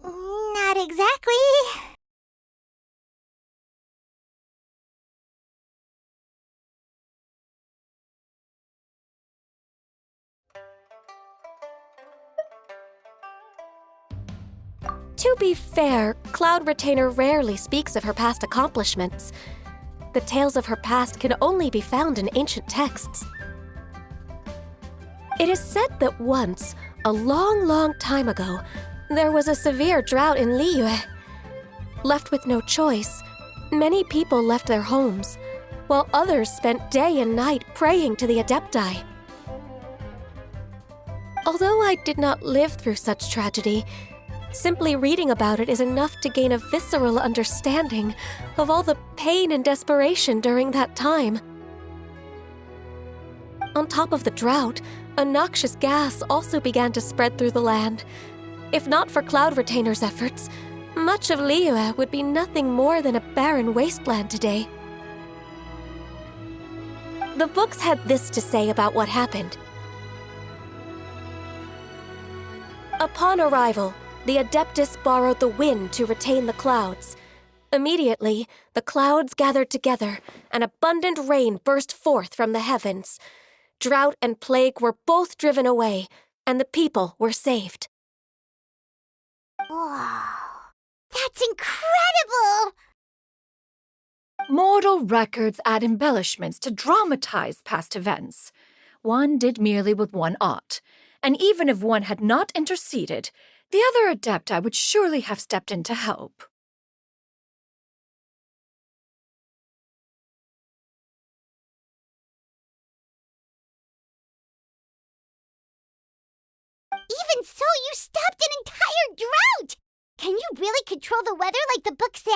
Not exactly. To be fair, Cloud Retainer rarely speaks of her past accomplishments. The tales of her past can only be found in ancient texts. It is said that once, a long time ago, there was a severe drought in Liyue. Left with no choice, many people left their homes, while others spent day and night praying to the Adepti. Although I did not live through such tragedy, simply reading about it is enough to gain a visceral understanding of all the pain and desperation during that time. On top of the drought, a noxious gas also began to spread through the land. If not for Cloud Retainer's efforts, much of Liyue would be nothing more than a barren wasteland today. The books had this to say about what happened. Upon arrival, the Adeptus borrowed the wind to retain the clouds. Immediately, the clouds gathered together, and abundant rain burst forth from the heavens. Drought and plague were both driven away, and the people were saved. Wow, that's incredible! Mortal records add embellishments to dramatize past events. One did merely what one ought, and even if one had not interceded, the other Adepti would surely have stepped in to help. Even so, you stopped an entire drought! Can you really control the weather like the book said?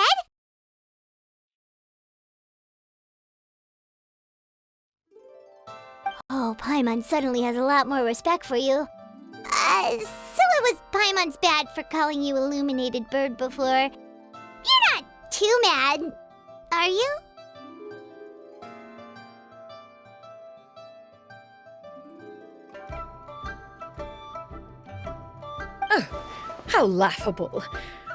Oh, Paimon suddenly has a lot more respect for you. So it was Paimon's bad for calling you Illuminated Bird before. You're not too mad, are you? How laughable.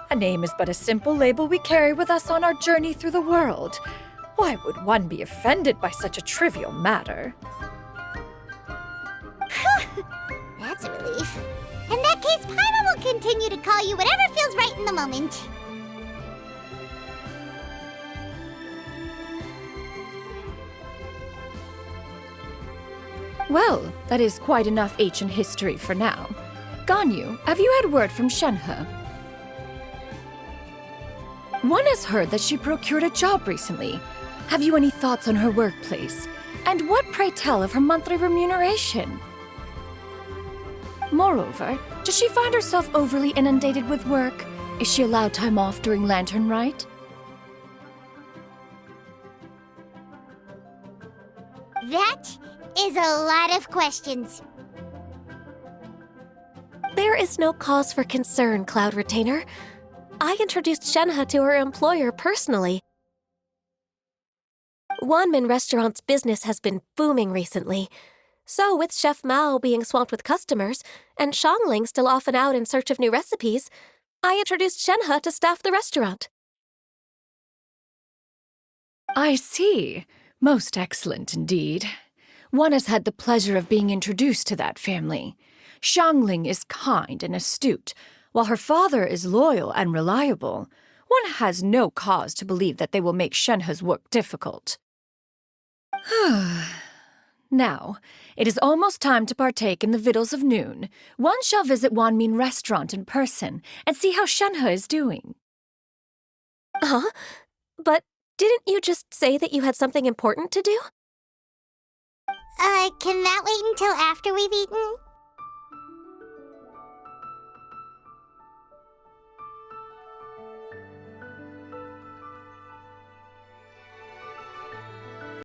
A name is but a simple label we carry with us on our journey through the world. Why would one be offended by such a trivial matter? That's a relief. In that case, Paimon will continue to call you whatever feels right in the moment. Well, that is quite enough ancient history for now. Ganyu, have you had word from Shenhe? One has heard that she procured a job recently. Have you any thoughts on her workplace? And what, pray tell, of her monthly remuneration? Moreover, does she find herself overly inundated with work? Is she allowed time off during Lantern Rite? That is a lot of questions. There is no cause for concern, Cloud Retainer. I introduced Shenhe to her employer personally. Wanmin Restaurant's business has been booming recently. So with Chef Mao being swamped with customers, and Xiangling still off and out in search of new recipes, I introduced Shenhe to staff the restaurant. I see. Most excellent indeed. One has had the pleasure of being introduced to that family. Xiangling is kind and astute, while her father is loyal and reliable. One has no cause to believe that they will make Shenhe's work difficult. Now, it is almost time to partake in the victuals of noon. One shall visit Wanmin Restaurant in person and see how Shenhe is doing. Huh? But didn't you just say that you had something important to do? Can that wait until after we've eaten?